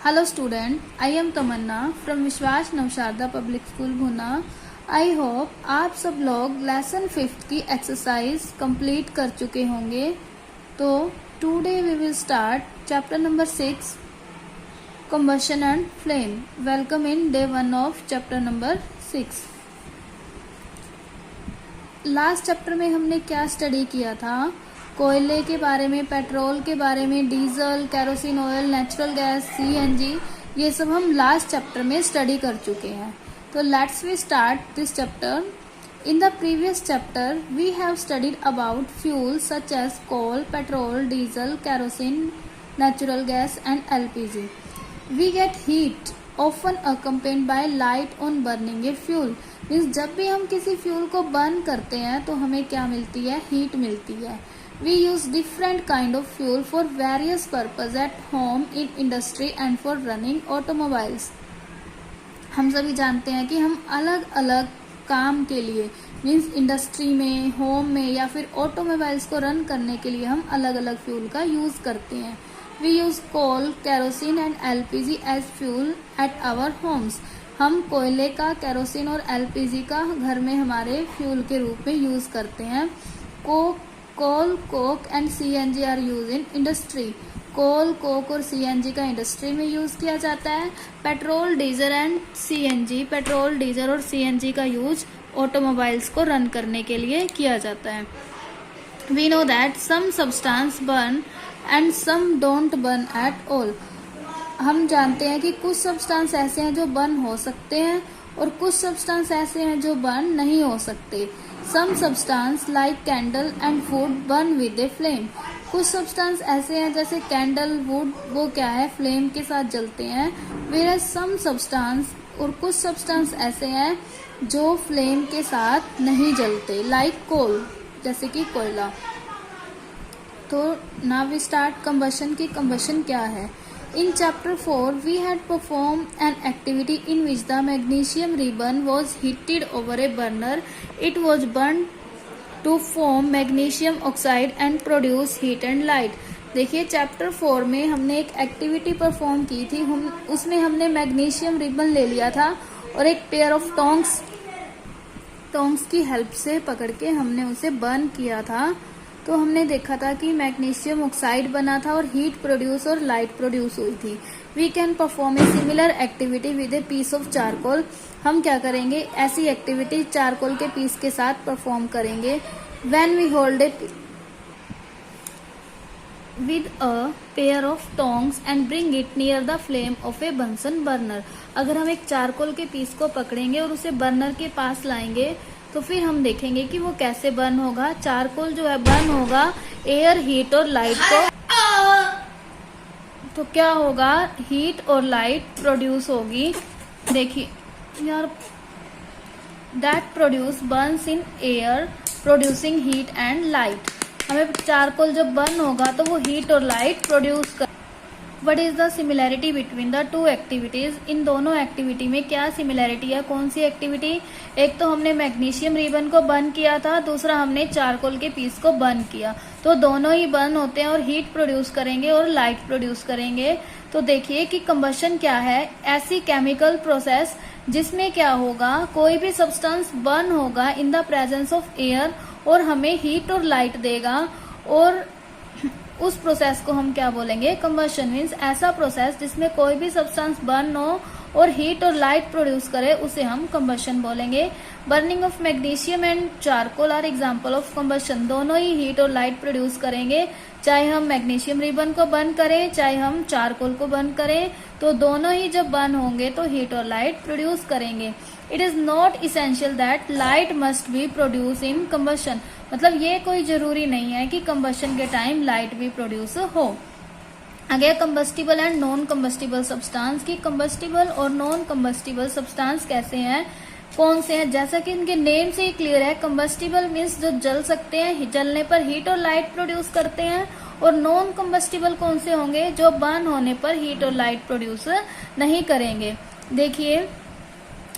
Hello student, I am Tamanna from विश्वास Navsharda public school भुना। I hope आप सब लोग लेसन 5 की एक्सरसाइज कंप्लीट कर चुके होंगे। तो today we will start chapter number 6 combustion and flame. Welcome in day 1 of chapter number 6। Last chapter में हमने क्या स्टडी किया था? कोयले के बारे में, पेट्रोल के बारे में, diesel, kerosene oil, natural gas, CNG, ये सब हम लास्ट चैप्टर में स्टडी कर चुके हैं। तो let's we start this chapter. In the previous chapter we have studied about fuel such as coal, petrol, diesel, kerosene, natural gas and LPG. We get heat often accompanied by light on burning a fuel। Means जब भी हम किसी fuel को burn करते हैं तो हमें क्या मिलती है? हीट मिलती है। We use different kind of fuel for various purpose at home, in industry and for running automobiles। हम सभी जानते हैं कि हम अलग अलग काम के लिए मीन्स इंडस्ट्री में, होम में या फिर ऑटोमोबाइल्स को रन करने के लिए हम अलग अलग फ्यूल का यूज करते हैं। We use coal, kerosene and LPG as fuel at our homes। हम कोयले का, केरोसिन और एलपीजी का घर में हमारे फ्यूल के रूप में यूज करते हैं। Coal, coke and CNG are use in industry. Coal, coke और सीएनजी का इंडस्ट्री में यूज किया जाता है। Petrol, diesel and CNG, petrol, diesel और सीएनजी का यूज ऑटोमोबाइल्स को रन करने के लिए किया जाता है। We know that some substance burn and some don't burn at all. हम जानते हैं कि कुछ सब्सटेंस ऐसे हैं जो बर्न हो सकते हैं और कुछ सब्सटेंस ऐसे हैं जो बर्न नहीं हो सकते। Some substance like candle and wood burn with a flame. कुछ सब्सटेंस ऐसे हैं जैसे कैंडल, वुड, वो क्या है? फ्लेम के साथ जलते हैं। वेयर सम सब्सटेंस, और कुछ सब्सटेंस ऐसे हैं जो फ्लेम के साथ नहीं जलते, लाइक कोल, जैसे कि कोयला। तो नाउ वी स्टार्ट कंबशन की कंबशन क्या है। In chapter 4 we had performed an activity in which the magnesium ribbon was heated over a burner. It was burned to form magnesium oxide and produce heat and light। देखिए chapter 4 में हमने एक activity perform की थी। उसमें हमने magnesium ribbon ले लिया था और एक पेयर ऑफ टोंग्स की हेल्प से पकड़ के हमने उसे बर्न किया था। तो हमने देखा था कि मैग्नीशियम ऑक्साइड बना था और हीट प्रोड्यूस और लाइट प्रोड्यूस हुई थी। We can perform a similar activity with a piece of charcoal. हम क्या करेंगे? ऐसी एक्टिविटी चारकोल के पीस के साथ परफॉर्म करेंगे। When we hold a with a pair of tongs and bring it near the flame of a Bunsen burner. अगर हम एक चारकोल के पीस को पकड़ेंगे और उसे बर्नर के पास लाएंगे तो फिर हम देखेंगे कि वो कैसे बर्न होगा। चारकोल जो है बर्न होगा एयर, हीट और लाइट को। तो क्या होगा? हीट और लाइट प्रोड्यूस होगी। देखिए यार, that produce burns in air producing heat and light. हमें चारकोल जब बर्न होगा तो वो हीट और लाइट प्रोड्यूस कर। What is the similarity between the two activities? इन दोनों एक्टिविटी में क्या सिमिलैरिटी है? कौन सी एक्टिविटी? एक तो हमने मैग्नीशियम रिबन को बर्न किया था, दूसरा हमने चारकोल के पीस को बर्न किया। तो दोनों ही बर्न होते हैं और हीट प्रोड्यूस करेंगे और लाइट प्रोड्यूस करेंगे। तो देखिए कि कंबशन क्या है? ऐसी केमिकल प्रोसेस जिसमें क्या होगा, कोई भी सब्सटेंस बर्न होगा in the presence of air और हमें हीट और लाइट देगा, और उस प्रोसेस को हम क्या बोलेंगे? कंबशन। मीन्स ऐसा प्रोसेस जिसमें कोई भी सब्सटेंस बर्न हो और हीट और लाइट प्रोड्यूस करे, उसे हम कंबशन बोलेंगे। Burning of magnesium and charcoal are example of combustion. दोनों ही हीट और लाइट प्रोड्यूस करेंगे, चाहे हम मैग्नीशियम रिबन को बर्न करें चाहे हम चारकोल को बर्न करें। तो दोनों ही जब बर्न होंगे तो हीट और लाइट प्रोड्यूस करेंगे। It is not essential that light must be produce in combustion. मतलब ये कोई जरूरी नहीं है कि कंबशन के टाइम लाइट भी प्रोड्यूस हो। आगे combustible and non combustible substance की कंबस्टिबल और नॉन कंबस्टिबल सब्सटेंस कैसे हैं, कौन से हैं? जैसा कि इनके नेम से ही क्लियर है, कंबस्टिबल मीन्स जो जल सकते हैं, जलने पर हीट और लाइट प्रोड्यूस करते हैं। और नॉन कंबस्टिबल कौन से होंगे? जो बर्न होने पर हीट और लाइट प्रोड्यूस नहीं करेंगे। देखिए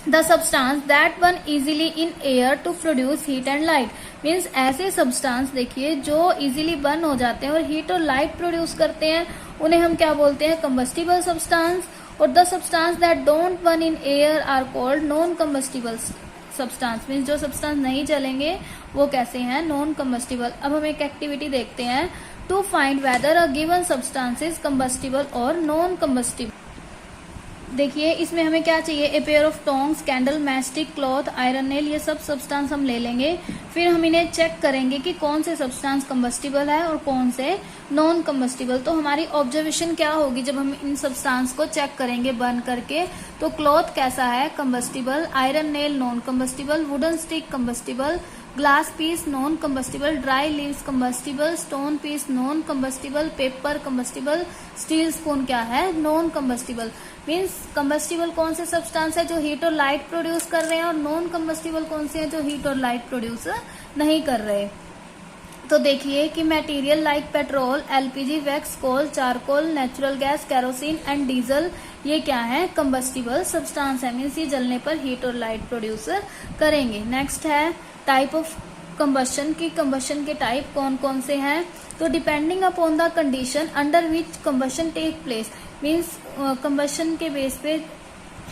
the substance that burn easily in air to produce heat and light. Means ऐसे सब्सटेंस देखिए जो इजीली बर्न हो जाते हैं और हीट और लाइट प्रोड्यूस करते हैं, उन्हें हम क्या बोलते हैं? Combustible substance. और the substance that don't burn in air are called non combustible substance. Means जो सब्सटेंस नहीं जलेंगे वो कैसे हैं, नॉन कम्बस्टिबल। अब हम एक एक्टिविटी देखते हैं, to find whether a given substance is combustible और नॉन कम्बस्टिबल। देखिए इसमें हमें क्या चाहिए, a pair of tongs, candle, matchstick, cloth, iron nail, ये सब सब्सटेंस हम ले लेंगे। फिर हम इन्हें चेक करेंगे कि कौन से सब्सटेंस कम्बस्टिबल है और कौन से नॉन कम्बस्टिबल। तो हमारी ऑब्जर्वेशन क्या होगी जब हम इन सब्सटेंस को चेक करेंगे बर्न करके, तो क्लॉथ कैसा है, combustible, iron nail non combustible, wooden stick combustible, glass piece non combustible, dry leaves combustible, stone piece non combustible, paper combustible, steel spoon क्या है, नॉन कम्बस्टिबल। मीन्स कम्बस्टिबल कौन से सब्सटेंस है जो हीट और लाइट प्रोड्यूस कर रहे हैं, और नॉन कम्बस्टिबल कौन से हैं जो हीट और लाइट प्रोड्यूस नहीं कर रहे। तो देखिए कि material like petrol, LPG, wax, coal, charcoal, natural gas, kerosene and diesel, ये क्या है, कम्बस्टिबल सब्सटेंस है। मीन्स ये जलने पर हीट और लाइट प्रोड्यूस करेंगे। नेक्स्ट है टाइप ऑफ कंबशन की कंबशन के टाइप कौन कौन से हैं। तो depending upon the condition under which combustion take place, means combustion के बेस पे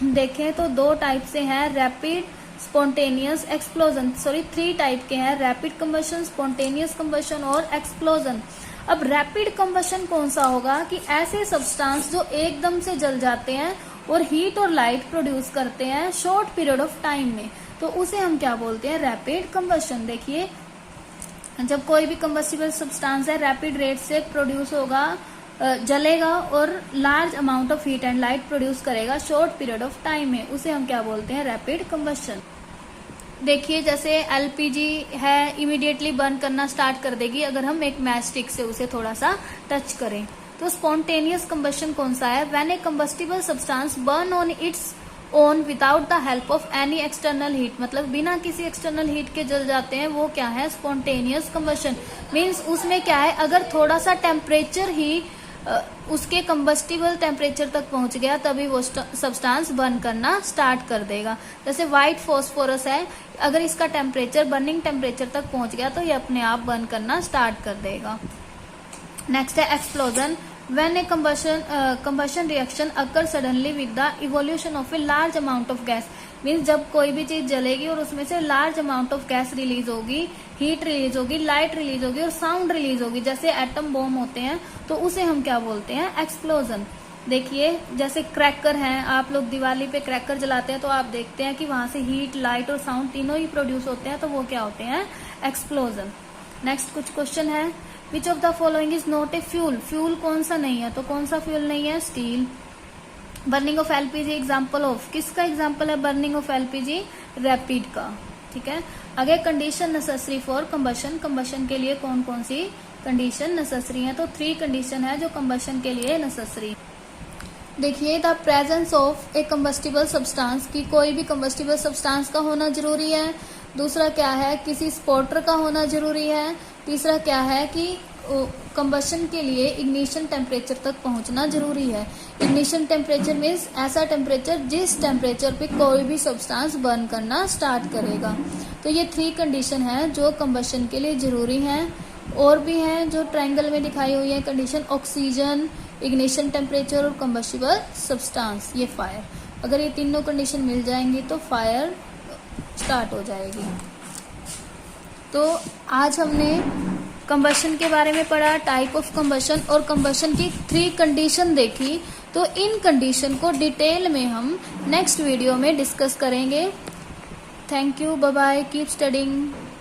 देखें तो दो टाइप से हैं, rapid, spontaneous, explosion. Sorry 3 type के हैं, रैपिड कंबशन, स्पॉन्टेनियस कंबशन और एक्सप्लोजन। अब रैपिड कंबशन कौन सा होगा कि ऐसे सब्सटेंस जो एकदम से जल जाते हैं और हीट और लाइट प्रोड्यूस करते हैं शॉर्ट पीरियड ऑफ टाइम में, तो उसे हम क्या बोलते हैं, रैपिड कंबशन। देखिए जब कोई भी कंबस्टिबल सब्सटेंस है रैपिड रेट से प्रोड्यूस होगा, जलेगा और large amount of heat and light produce करेगा शॉर्ट पीरियड ऑफ टाइम में, उसे हम क्या बोलते हैं, रैपिड कंबशन। देखिए जैसे एलपीजी है इमीडिएटली बर्न करना स्टार्ट कर देगी अगर हम एक मैच स्टिक से उसे थोड़ा सा टच करें। तो स्पॉन्टेनियस कंबशन कौन सा है, when A combustible substance burn on its own without the help of any external heat, मतलब बिना किसी एक्सटर्नल हीट के जल जाते हैं, वो क्या है, स्पॉन्टेनियस कंबशन। मीन्स उसमें क्या है, अगर थोड़ा सा टेम्परेचर ही उसके कंबस्टिबल टेम्परेचर तक पहुंच गया तभी वो सब्सटेंस बर्न करना स्टार्ट कर देगा। जैसे व्हाइट फॉस्फोरस है, अगर इसका टेम्परेचर बर्निंग टेम्परेचर तक पहुंच गया तो ये अपने आप बर्न करना स्टार्ट कर देगा। नेक्स्ट है explosion, when a combustion reaction occurs suddenly with the evolution of a large amount of gas, means जब कोई भी चीज जलेगी और उसमें से large amount of gas release होगी, हीट रिलीज होगी, लाइट रिलीज होगी और साउंड रिलीज होगी, जैसे एटम बॉम्ब होते हैं, तो उसे हम क्या बोलते हैं, एक्सप्लोजन। देखिए जैसे क्रैकर हैं, आप लोग दिवाली पे क्रैकर जलाते हैं तो आप देखते हैं कि वहां से हीट, लाइट और साउंड तीनों ही प्रोड्यूस होते हैं, तो वो क्या होते हैं, एक्सप्लोजन। नेक्स्ट कुछ क्वेश्चन है, which of the following is not a fuel, fuel कौन सा नहीं है, तो कौन सा फ्यूल नहीं है, steel. Burning of LPG example of, किसका एग्जाम्पल है बर्निंग ऑफ एलपीजी, रैपिड का, ठीक है। अगर condition necessary for combustion, combustion के लिए कौन कौन सी कंडीशन नेसेसरी है, तो 3 कंडीशन है जो कंबशन के लिए नेसेसरी। देखिए the presence of A combustible substance, की कोई भी कंबस्टिबल सब्सटेंस का होना जरूरी है। दूसरा क्या है, किसी स्पॉटर का होना जरूरी है। तीसरा क्या है कि कंबशन के लिए इग्निशन टेम्परेचर तक पहुंचना जरूरी है। इग्निशन टेम्परेचर मीन्स ऐसा टेम्परेचर जिस टेम्परेचर पे कोई भी सब्सटेंस बर्न करना स्टार्ट करेगा। तो ये 3 कंडीशन है जो कंबशन के लिए जरूरी हैं। और भी हैं जो ट्रायंगल में दिखाई हुई है कंडीशन, ऑक्सीजन, इग्निशन टेम्परेचर और कंबस्टिबल सब्सटेंस, ये फायर। अगर ये तीनों कंडीशन मिल जाएंगी तो फायर स्टार्ट हो जाएगी। तो आज हमने कंबशन के बारे में पढ़ा, टाइप ऑफ कंबशन और कंबशन की 3 कंडीशन देखी। तो इन कंडीशन को डिटेल में हम नेक्स्ट वीडियो में डिस्कस करेंगे। Thank you, bye bye, keep studying.